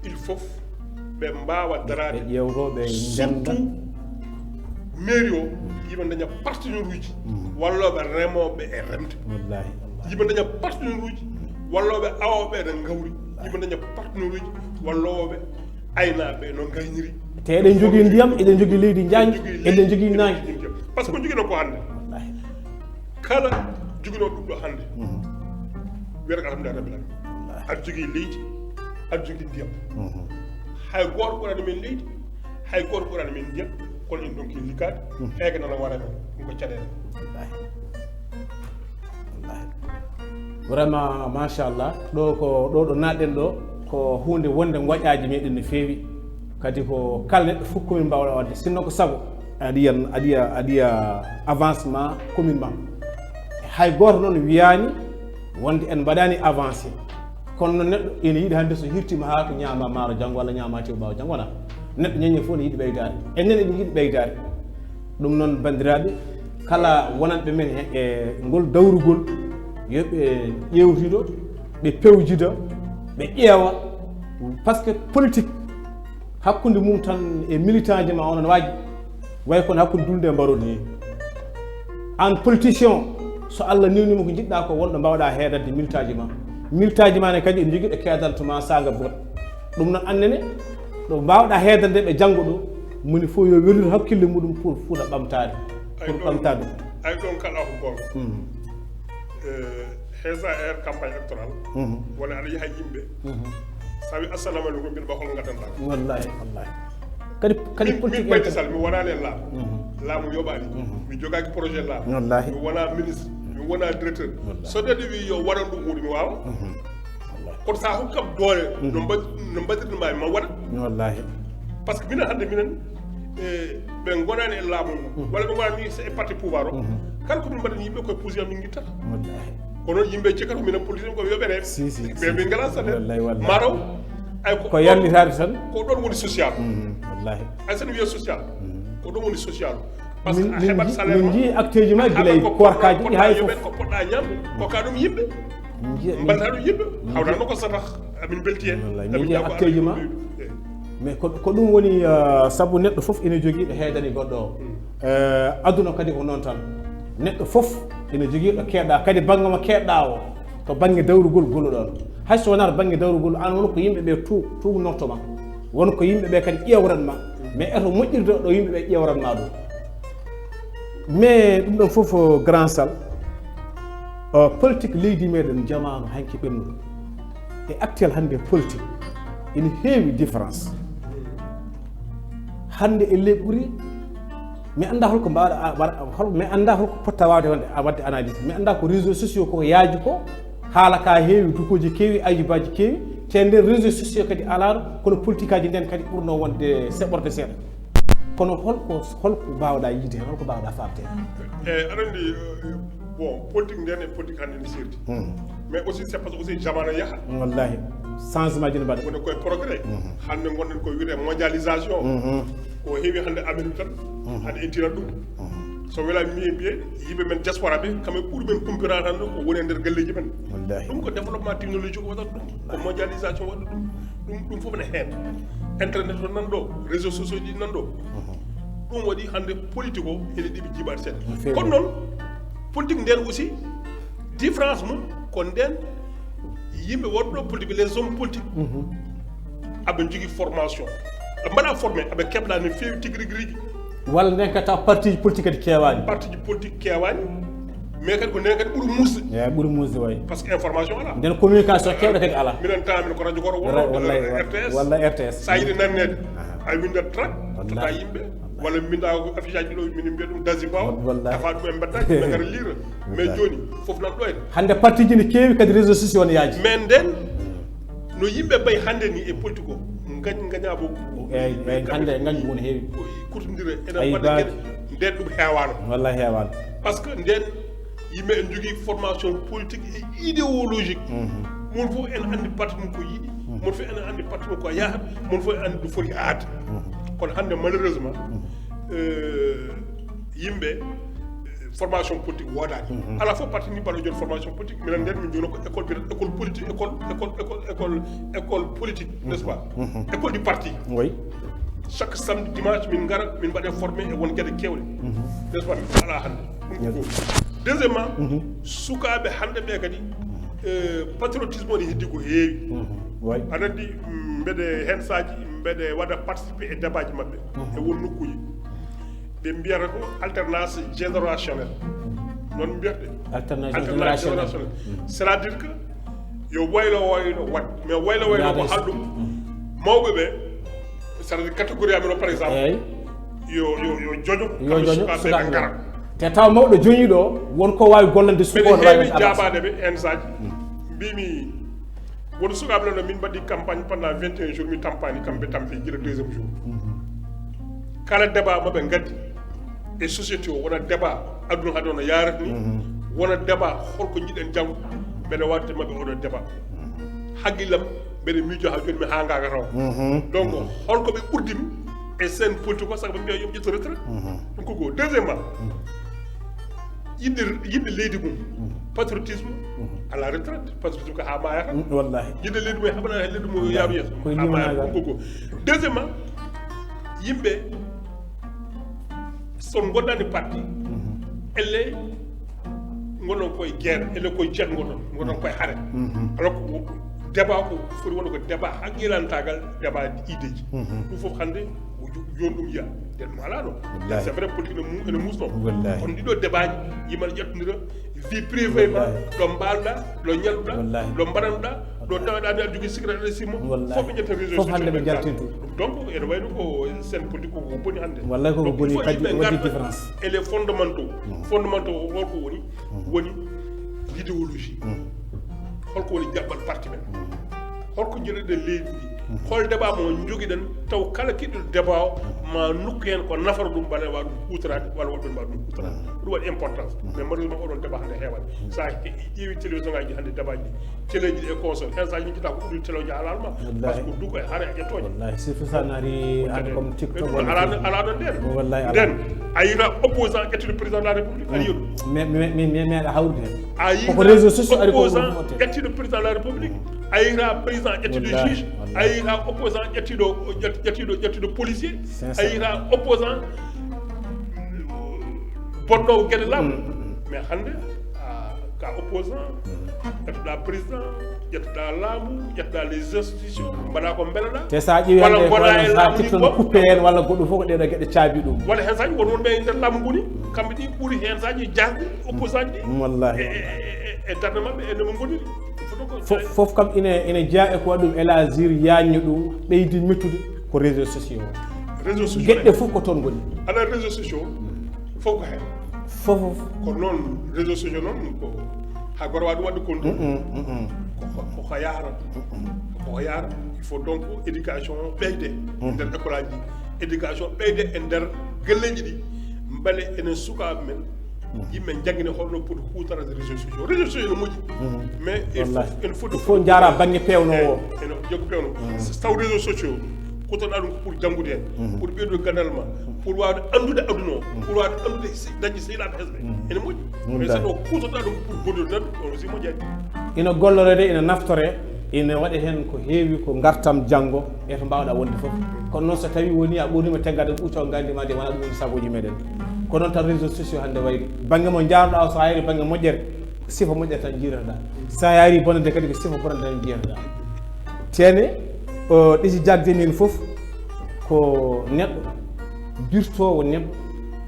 il faut ɓe mbawa darade ɓe ƴewtoɓe ndenda mairie o yimɓe daña partenaire uji walloɓe remoɓe e remde wallahi yimɓe daña partenaire uji walloɓe awoɓe ene gawri yimɓe daña partenaire uji walloɓe aynaɓe no gayniri te eɗen jogui ndiyam eɗen jogui leydi jaangi eɗen jogui nangi par ce que ko joguino ko hande kala joguino ɗum ɗo hande wiyata ko alhamdulillah rabbil alamin aɗa jogui leydi aɗa jogui ndiyam hay goto ɓurani men leydi hay goto ɓurani men ndiyam kono en donki liggade heege nana wara men ɗum ko caɗele vraiment machallah ɗo natɗen ɗo ko hunde wonde goƴaji meɗen no feewi kadi ko kala neɗɗo fof commune mbawɗa wadde sinno ko saago aɗiya avancement commune ma hay goto noon wiyani wonde en mbaɗani avancé kono noon neɗɗo ene yiiɗi hande so hirtima ha ko ñama maaro janggo walla ñama tew ɓawa janggo wona neɗɗo ñañi fof ne yiiɗi ɓeydade enen eɗen yiiɗi ɓeydade ɗum noon bandiraɓe kala wonanɓe men e ngol dawrugol yoɓe ƴewtido ɓe pewjida ɓe ƴeewa par ce que politique hakkude mum tan e militant ji ma onon waaji way kono hakkude dulde e mbarodi ni an politicien so Allah niwnima ko jiɗɗa ko wonɗo mbawɗa heedande militant ji ma ne kadi ene joguiɗo keedantuma saga bot ɗum noon annene ɗo mbawɗa heedande ɓe janggo ɗo moni fof yo wellude hakkille muɗum pour Fouta ɓamtade pour ɓamtade ɗum ay ɗon kala ko gonga heesa campagne électorale wona aɗa yaha yimɓe sabi assalamu alaikum bil bakol ngatan la wallahi wallahi kadi politique BAIDY SALL mi wona len la mu yobani mi jogaki projet la wallahi mi wona ministre mi wona directeur so de wi yo waran dum hudi mi wawa kon sa ko kam doole no mbadir ma ma wada wallahi parce que mina hande minen be gonani e laamu wala be gonani c'est parti pouvoir o kan ko min mbaɗani yimɓe koye pousiam min guittata kono yimɓe cikkata minen politique ko yoɓere ɓe min ngala sane mataw ay ko yallitade tan ko ɗon woni social wallahi ay sen wiye social ko ɗon woni social par ce que a heɓat salaire min jii acteur ji ma guilay korkaji ɗi hay fof ko poɗɗa ñamde ko ka ɗum yimɓe mbaɗata ɗum yimɓe hawɗanno ko satax amin belti hen min jii acteur ji ma mais ko ɗum woni sabu neɗɗo fof ene jogui ɗo heedani goɗɗo o aduna kadi ko noon tan neɗɗo fof ene jogui ɗo keeɗa kadi banggue mo keeɗɗa o to banggue dawrugol golluɗon hay so wonata banggue dawrugol an won ko yimɓeɓe tuubnortoma won ko yimɓeɓe kadi ƴewranma mais eto moƴƴirde ɗo yimɓeɓe ƴewranma ɗum mais ɗum ɗon foof grand sall politique leydi meɗen jamanu hanki ɓennuɗo e actuel hande politique ene heewi différence hande e ley ɓuuri mi anda holko mbawɗa mi anda holko potta wawde wadde analyse mi anda ko réseaux sociaux ko yaaji ko haala ka heewi dukoji keewi ajubaji keewi te nder réseaux sociaux kadi alaɗo kono politique aji nden kadi ɓurno wonde seɓorde seeɗa kono holko mbawɗa yiide hen holko mbawɗa famde aɗa andi bon politique nden e politique hande ne serti mais aussi c'est parce que aussi jamana yaha wallahi changement ji ne mbaɗa woni koye progrès hande gonɗen koye wiyete mondialisation ko heewi hande amen tan hande en tirat ɗum so welami mi e mbiye yimɓe men diaspora ɓe kamɓe ɓuuri men kumpira tan ko woni e nder galleji men ɗum ko développement technologie ko waɗata ɗum ko mondialisation waɗa ɗum fof ne hen internet o nan ɗo réseaux sociaux ji nan ɗo ɗum waɗi hande politique o ene ɗiɓi jiiɓade seeɗa kono noon politique nden aussi différence mum ko nden yimɓe wonɗo politique les hommes politiques aɓe jogui formation ɓe mbaɗa formé aɓe keɓɗa no fewi tigui rigui walla nden kadi taw parti ji politique kadi kewani parti ji politique kewani mais kadi ko nden kadi ɓuuri musde ɓuuri musde way par ce que information ala nden communication kewɗo kadi ala minen tamin ko radio goto wono RTS walla RTS sa yiɗi nannede a windat track tota yimɓe walla minda affiche aji ɗo min mbiya ɗum dasi baw afa ɗum e mbeddaji ɓe gara lire mais joni foof nan ɗo en hande parti ji ne keewi kadi réseaux sociaux ne yaaji mais nden no yimɓe ɓay hande ni e politique o gañabo eyyi hande gañi woni heewi kurtodire enen waɗa gueɗe nden ɗum heewano walla heewano par ce que nden yimɓe en jogui formation politique et idéologique mon fof en andi parti mum ko yiiɗi mon fof en andi parti mum ko yahata mon fof en andi ɗo foti aade kono hande malheureusement yimɓe formation politique wodani ala fof parti ni mbaɗo joni formation politique minen nden min joni ko école biyata école politique école politique n'est ce pas école du parti oui chaque samedi dimanche min gara min mbaɗe formé e won gueɗe kewɗe n'est ce pas min ala hande ɗum ko deuxièmement sukaɓe hande ɓe kadi patriotisme o ne heddi ko heewi aɗa andi mbeɗe hen saji mbeɗe waɗa participé e débat ji mabɓe e won nokkuji ɓe mbiyata ko alternance générationnel noon mbiyata alternance générationnel c' est à dire que yo waylo wat mais waylo ko halɗum mawɓe ɓe c' est à dire catégorie amen o par exemple yo joño kamɓe sukaɓe ɓe gara te taw mawɗo joñiɗo wonko wawi gollande sukoɗo heewi jaɓade ɓe hen saji mbimi wono sukaɓe no min mbaɗi campagne pendant 21 jours mi tampani kamɓe tampi guila deuxiéme jour kala débat maɓe gaddi e société o wona débat aduna haade ono yarata ni wona débat holko jiɗen janggo mbeɗa wadde maɓe oɗo débat haqqillam mbeɗa miijo ha joni mi hangaka taw donc holko ɓe ɓurdimi e scène politique o saaga ɓe mbiya yoɓe ƴetto retraite ɗum ko goo deuxièmement yiɗde leydi mum patriotisme à la retraite patriotisme ko ha mayata wallahi yiɗde leydi mum haɓana hen leydi mum yaaru yeeso ha mayata ɗum ko goo deuxièmement yimɓe son goɗɗani parti elle gonon koye guerre elle koye jeet gonon koye haare alors que débat ko foti wonde ko débat haqqilantagal débat idéji ɗum foof hande joni ɗum yiya nden ɗum ala ɗo c'est vrai politique ene musno kono ɗiɗo débat ji yimaɗa ƴettodira vie privé ma ɗo mbalɗa ɗo ñalluɗa ɗo mbaɗanoɗa do tawda dal jogi secret de simo wallahi fof ñetta réseau fof hande be jaltintu donc ene wayno ko sen politique ko boni hande wallahi ko boni kadi wadi différence et les fondamentaux holko woni l'idéologie holko woni jabbal parti men holko jëlede leydi hol débat mo jogi den taw kala kiddo débat ma nukku hen ko nafara dum bane wa dum kutrade wala wadon ba dum kutrade dum wadi importance mais malheureusement odon débat hande heewal sa yewi télévision ngaji hande débat ji téléji e console en sa yimita ko dum téléji alalma parce que duko e hare e toje wallahi c'est ça nari hande comme TikTok ala don den wallahi den ayira opposant et le président de la république ayi mais hawde ayi ko réseaux sociaux ari ko et le président de la république ayira président et le juge ayira opposant ƴettiɗo policier ayira opposant bonnowo gueɗe laamu mais hannde ka opposant ƴettoɗa président ƴettoɗa laamu ƴettoɗa les institutions mbaɗa ko beleɗa te sa ƴeewi hande sa tiktono coupé hen walla goɗɗum fof ko ɗeɗo gueɗe caabi ɗum walla hen saji won wonɓe e nder laamu ngoni kamɓe ɗi ɓuuri hen saji jasde opposant ɗi wallahi e darde mabɓe e nomo goniri fof kam ine jaa e ko waɗi ɗum élargir yañño ɗum ɓeydi mettude ko réseaux sociaux réseaux sociaux gueɗɗe fof ko toon goni ala réseaux sociaux fof ko hen fof ko noon réseaux sociaux noon ko ha goto waɗi wadde compte koko yaara koko yaara il faut donc éducation ɓeyde nder école aji éducation ɓeyde e nder galleji ɗi beele enen sukaɓe men yimɓe jangguine holno poti hutorade réseaux sociaux ne moƴƴi mais il faut jara banggue pewnowo o ene joggo pewno taw réseaux sociaux kutoɗa ɗum pour janggude hen pour ɓeydude gandal ma pour wawde andude aduna o pour wawde andude dañde sehilaɓe hesɓe ene moƴƴi mais saɗo kutoɗa ɗum pour bonnude neɗɗo on aussi moƴƴani ina gollorede ina naftore ina waɗa hen ko heewi ko gartam janggo e to mbawɗa wonde foof kono noon so tawi woni a ɓurnima teggade ɓuuco gandima de wona ɗum woni sagoji meɗen ko noon tan réseaux sociaux hande wayri banggue mo jaaruɗa o so hayri banggue moƴƴere sifa moƴƴere tan jiirata sa yaari bonande kadi ko sifa bonande tan jiyataɗa tene ɗisi jagde min foof ko neɗɗo birtowo neɗɗo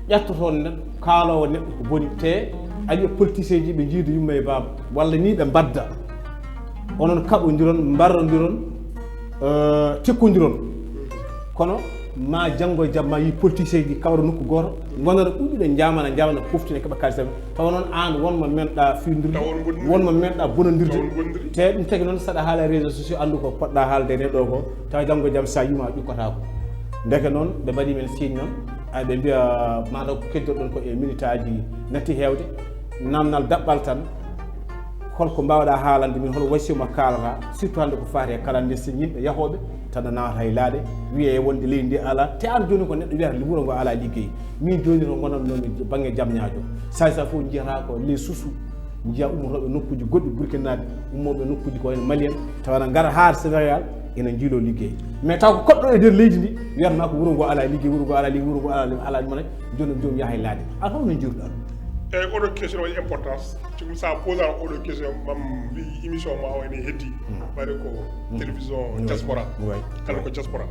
ƴettoto neɗɗo kaalowo neɗɗo ko boni te aƴi politicien ji ɓe jiida yumma e baaba walla ni ɓe mbadda onon kaɓodiron mbarrodiron tekkodiron kono ma janggo e jaam ma yi politicien ji kawra nokku goto gonata ɗuɗɗuɗe jamana poftine keeɓa kalis tawa noon an wonmo menɗa fidirde wonmo menɗa bonodirde te ɗum tagi noon saɗa haala réseaux sociaux andu ko poɗɗa haalde neɗɗo ko tawa janggo e jaam sa yima ƴukkotako ndeke noon ɓe mbaɗi men signe noon ɓe mbiya mataw ko keddoɗon ko e minute aji natti hewde namdal daɓɓal tan holko mbawɗa haalande min hol wasiyoma kalata surtout hande ko fati e clandestine yimɓe yahoɓe tan nawata e laaɗe wiye wonde leydi ndi ala te an joni ko neɗɗo wiyata wuuro ngo ala ligguey min joni to gonannomi banggue jamñajo sa fof jiyata ko les susu jiya ummotoɓe nokkuji goɗɗi burkinaɓe ummoɓe nokkuji ko ene malien tawana gara ha sénégal ene jiilo ligguey mais taw ko koɗɗo e nder leydi ndi wiyatma ko wuuro ngo ala ligguey wuuro ngo ala ligguey wuuro ngo ala ɗum joni jomum yaha e laaɗe an hono jiruɗa ɗum eyyi oɗo question waɗi importance cikum sa posant oɗo question mam wi émission ma o ene heddi ɓayde ko télévision diaspora kala ko diaspora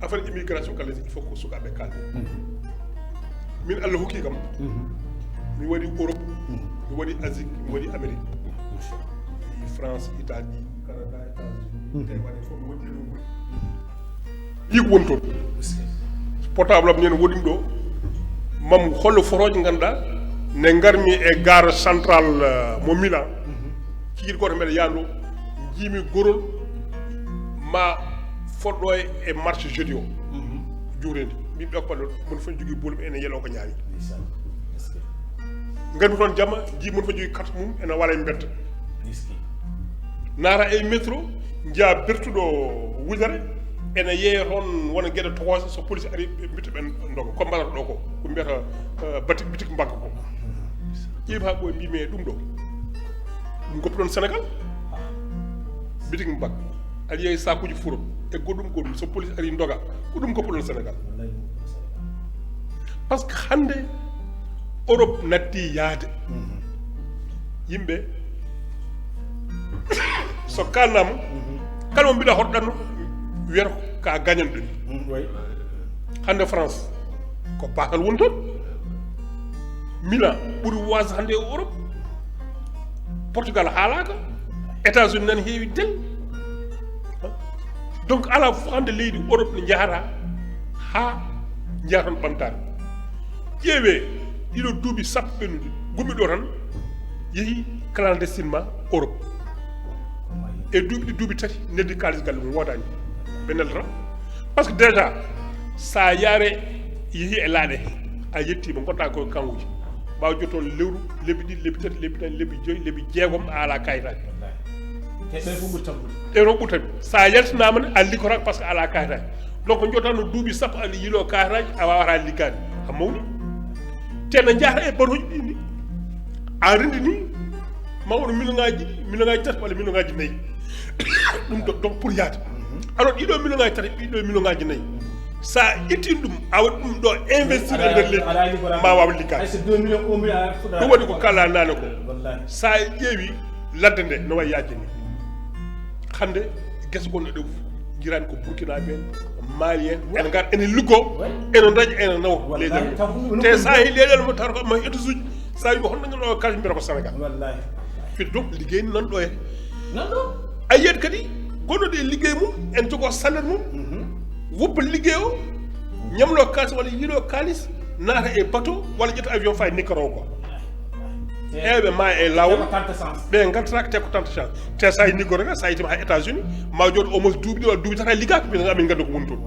affaire immigration kala il faut ko sukaɓe kalde min Allah hokki kam mi waɗi Europe mi waɗi Asie mi waɗi Amérique France Italie Canada États-Unis waɗi fof mi waɗi ɗum yiko woni toon portable am nene woɗimi ɗo mam hollo foroje ganduɗa ne garmi e gare centrale mo Milan kikiɗi goto mbeɗa yaanɗo jiimi gorol ma fodɗo e marché jeudi o juuredi mbiɓe ko mon foti jogui bolum ene yeelo ko ñaawi garmi toon jamma jii mon foti jogui carte mum ene waala e mbedda naata e métro jiya bertuɗo wudere ene yeeya toon wona gueɗe tokoose so police ari mbitta ɓen dogo ko mbaɗata ɗo ko mbiyata bitik mbagga ko ƴiiɓe ha ɓoye mbimi ɗum ɗo ɗum goppi ɗon Sénégal bitik mbagga aɗa yeeya sakuji furo e goɗɗum so police ari doga ko ɗum goppi ɗon Sénégal par ce que hande Europe natti yaade yimɓe so kalnama kala mo mbiɗa hoɗɗanno wiyata ka gañan ɗum hande France ko batal woni toon Milan ɓuuri wasde hande e Europe Portugal haalaka États-Unis nan heewi tel donc ala fof hande leydi Europe ne jahata ha jahaton ɓamtare ƴeewe ɗiɗo duuɓi sappo ɓennude gummi ɗo tan yeehi clandestinement Europe e duuɓi tati neddi kalis galle mum wodani ɓe neldata par ce que déjà sa yaare yeehi e laaɗe a yettima gonɗa koye kanguji mbawa jottoon lewru lebbi ɗiɗi lebbi tati lebbi tati lebbi joyyi lebbi jeegom a ala kayitaji ɗen o ɓurtami sa yaltinama ne a liggotaka par ce que ala kayitaji donc jotano duuɓi sappo aɗa yiilo kayitaji a wawata liggade a mawni te no jahata e baroji ɗi ni a rendini mawɗo million tati walla million nayyi ɗum donc pour yaade alors ɗiɗo million tati ɗiɗo million nayyi sa itti ɗum a waɗi ɗum ɗo investir e nder leydi ma wawa liggade ɗum waɗi ko kala nane ko sa ƴeewi ladde nde no wayi yajje ni hande guesa gonɗo ɗo jirani ko burkinaɓe en mali en ene gar ene liggo ene daña ene nawa leyɗel te sa yi leyɗel mo tawata ko ma états uji sa wi honno ganduɗa kalis mbiyata ko sénégal fiɗ donc liggey ni nanɗo e a yiyat kadi gonɗoɗo e liggey mum en jogo salaire mum woppa liggey o ñamlo kalis walla yiiɗo kalis naata e bateau walla ƴetta avion fa e Nicaragua ko eɓe ma e lawol ɓe gartata te ko tante chance te sa yi Nicaragua sa yittima ha États-Unis ma jooɗo au moins duuɓi ɗi walla duuɓi tata liggaka mbiɗa amin gandi ko woni toon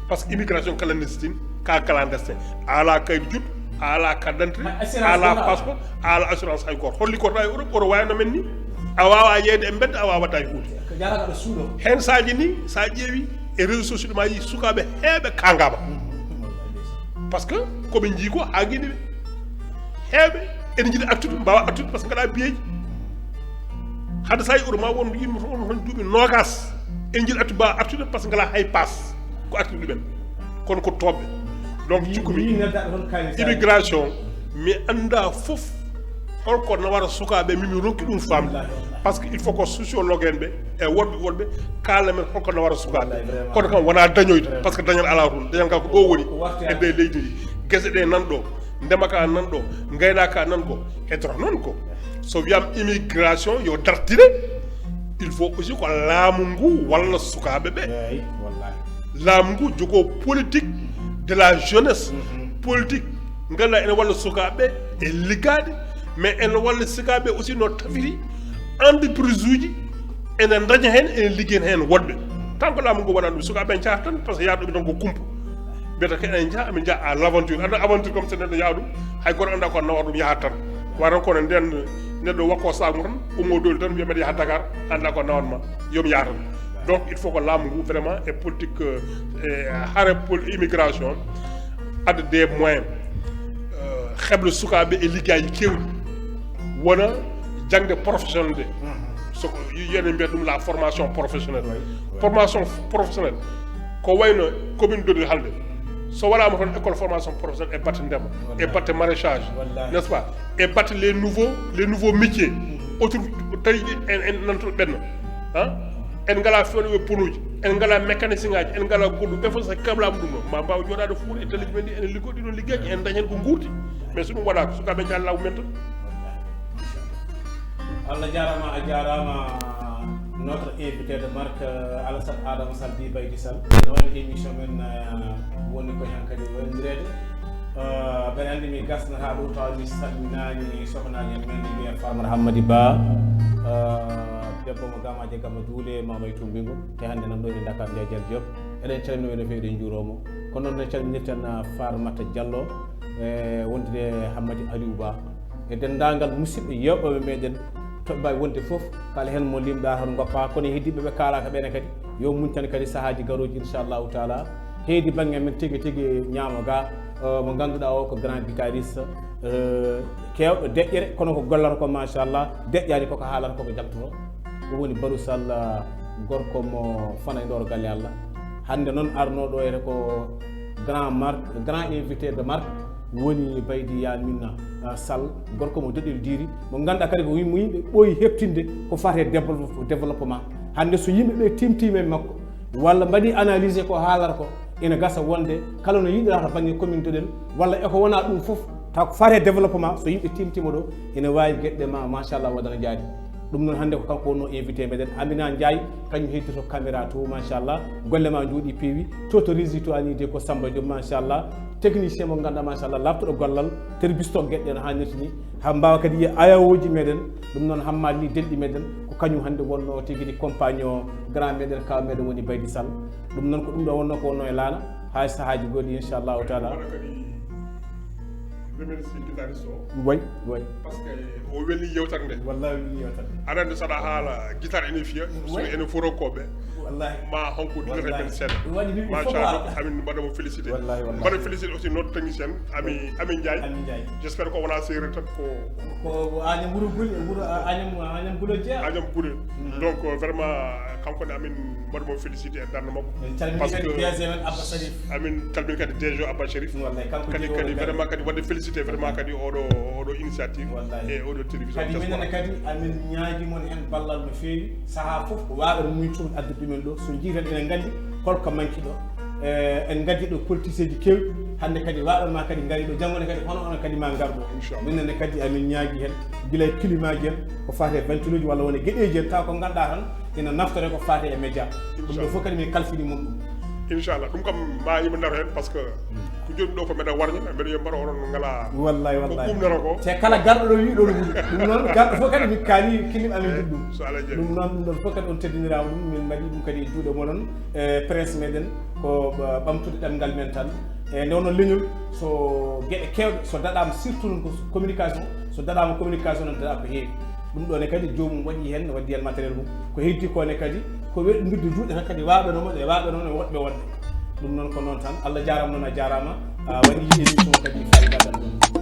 par ce que immigration clandestine ka clandestin a ala kayit juddu a ala carte d'identité a ala passeport a ala assurance hay goto holli kotoɗa e Europe oto wayno men ni a wawa yeeyde e mbedda a wawa waddaki hunde hen saji ni sa ƴeewi e réseaux sociaux ɗi ma yi sukaɓe heeɓe kangama par ce que koɓe jii ko ha guiɗi ɓe heeɓe ene jiiɗi artude mbawa artude par ce que gaɗa biyeji hade sa yi oto ma won yimɓe ton duuɓi nogas ene jiiɗi artude mbawa artude par ce que ngala hay passe ko artude ɗumen kono ko toɓɓe donc cikkumi immigration mi anda foof holko nawara sukaɓe mimi ronki ɗum famde par ce que il faut que sociologue en ɓe e wonɓe kala men holko nawara sukaɓe kono kam wona dañoyde par ce que dañal ala toon dañal ka ko ɗo woni e ɓe leydi ndi guese ɗe nanɗo ndemaka nanɗo gaynaka nanɗo hedoro noon ko so wiyam immigration yo dartine il faut aussi ko laamu ngu walla sukaɓe ɓe laamu ngu jogo politique de la jeunesse politique ngalla ene walla sukaɓe e liggade mais ene walla sukaɓe aussi no tafiri entreprise uji ene daña hen ene liggen hen wonɓe tant que laamu ngu waɗa ɗum sukaɓe en jahata tan par ce que yaaɗoɓe tan ko kumpa mbiyata ko enen jaaha amin jaaha à l' aventure anda aventure comme so neɗɗo yaha ɗum hay goto anda ko nawata ɗum yahat tan watan kono nden neɗɗo wakko sagu tan ummo doli tan wiya mbeɗa yaha Dakar anda ko nawatma yomi yaha tan donc il faut que laamu ngu vraiment e politique hare immigration adda des moyens heɓle sukaɓe e liggaji kewɗi wona jangde professionnel de soko yene mbiyata ɗum la formation professionnelle formation professionnelle ko wayno commune Dodel halde so waɗama toon école formation professionnelle e batte ndema e batte maraîchage n'est ce pas e batte les nouveaux métiers autre tawi en nantoɗo ɓenno en ngala fewnoɓe ponuji en ngala mécanicien ngaji en ngala goɗɗum ɓe fof so kablama ɗum ɗo ma mbawa joɗade fuuɗ e télé men ɗi ene liggo ɗiɗon liggueji en dañi hen ko guurti mais so ɗum waɗaka sukaɓe jaa law men tan Allah jarama a jarama notre invité de marque Alassane Adama Sall di Baydi Sall ene waɗi émission men woni ko hen kadi wondirede mbeɗa andi mi gasna ha ɗo taw mi salminani sohnaji men wiye Famara Hammady Ba debbo mo gamaje gamma duule mamay tumbingo te hande nan ɗo e Dakar Ndiadiel Diop eɗen calminoɓe no fewi eɗen juuromo kono noon en calminirten Farmata Diallo e wondude Hammady Aliou Ba e dendagal musidɓe yewɓeɓe meɗen toɓe mbawi wonde foof kala hen mo limɗa tan goppa kono heddiɓe ɓe kalaka ɓene kadi yo muñtan kadi sahaji garoji inchallahu taala heedi banggue men tigui tigui ñaamo ga mo ganduɗa o ko grand guitariste kewɗo deƴƴere kono ko gollata ko machallah deƴƴani koko haalata koko jabtoto ɗum woni Badou Sall gorko mo fanayɗoro galle Allah hande noon arnoɗo ete ko grand invité de marque woni Baydi Yamina Sall gorko mo doɗɗel diiri mo ganduɗa kadi ko yimɓe ɓooyi heɓtinde ko fate développement hande so yimɓeɓe timtima e makko walla mbaɗi analysé ko haalata ko ina gasa wonde kala no yiɗirata banggue commune toɗel walla eko wona ɗum foof taw ko fate développement so yimɓe timtima ɗo ina wawi gueɗɗe ma machallah waɗana jaadi ɗum noon hannde ko kanko wonno invité meɗen Amina Ndiaye kañum heddoto caméra to machallah golle ma jooɗi peewi to résultat anide ko Samba Diom machallah technicien mo ganduɗa machallah labtoɗo gollal terbisto gueɗɗe no hannirta ni ha mbawa kadi yiya ayawoji meɗen ɗum noon hammali ni delɗi meɗen ko kañum hannde wonno tigui compagnie o grand meɗen kaw meɗen woni Baydi Sall ɗum noon ko ɗum ɗo wonno ko wonno e laana hay sahaji goɗɗi inchallahu taala way parce que o welni yewtere nde wallahi welni yewtere aɗa saɗa haala guitare ene fiya so ene foronkoɓe wallahi ma honko dilata men seeɗa machallah amin mbaɗamo félicité mbaɗa félicité aussi notre technicien Amin Ndiaye j' espére ko wona séeréer tan ko Agnam Wuro Gule Wuro Agnam Gulo Dia Agnam Gulo donc vraiment kanko ne amin mbaɗamo félicité e darde makko parce que amin calmini kadi DG Abba Chérif kadi vraiment kadi wadde félicité vraiment kadi oɗo initiative e oɗo télévision kadi minen kadi amin ñaaguimon hen ballal no feewi saaha foof ko waɗo muytun addude ɗumen ɗo so jiitan enen gandi holko manki ɗo en gaddi ɗo politicien ji kewɗi hande kadi waɗonma kadi gaari ɗo janggone kadi hono onon kadi ma garɗo minenne kadi amin ñaagui hen guila e climat ji hen ko fate ventile uji walla wone gueɗeji hen taw ko ganduɗa tan ina naftore ko fate e média ɗum ɗo fof kadi min kalfini mum ɗum inchallah ɗum kam ma yima daro hen par ce que ko joni ɗo ko meɗen warña mbeɗa yo mbaɗa oɗon ngala wallahi ko ɓumnata ko te kala garɗo ɗo wiɗo no ɓuuri ɗum noon garɗo fof kadi min kaali kilim amin ɗum so Allah jaɓi ɗum noon ɗum ɗon fof kadi on teddinirama ɗum min mbaɗi ɗum kadi juuɗe moɗon e presse meɗen ko ɓamtude ɗemgal men tan e nde wonno leñol so gueɗe kewɗe so daɗama surtout noon ko communication so daɗama communication noon daɗa ko heewi ɗum ɗone kadi jomum waɗi hen waddi hen matériel mum ko heddi kone kadi ko weɗɗude juuɗe tan kadi waɓenomo e waɓenono e woɗɓe wonde ɗum noon ko noon tan Allah jarama noon a jarama waɗi émission kadi fayidagal ɗum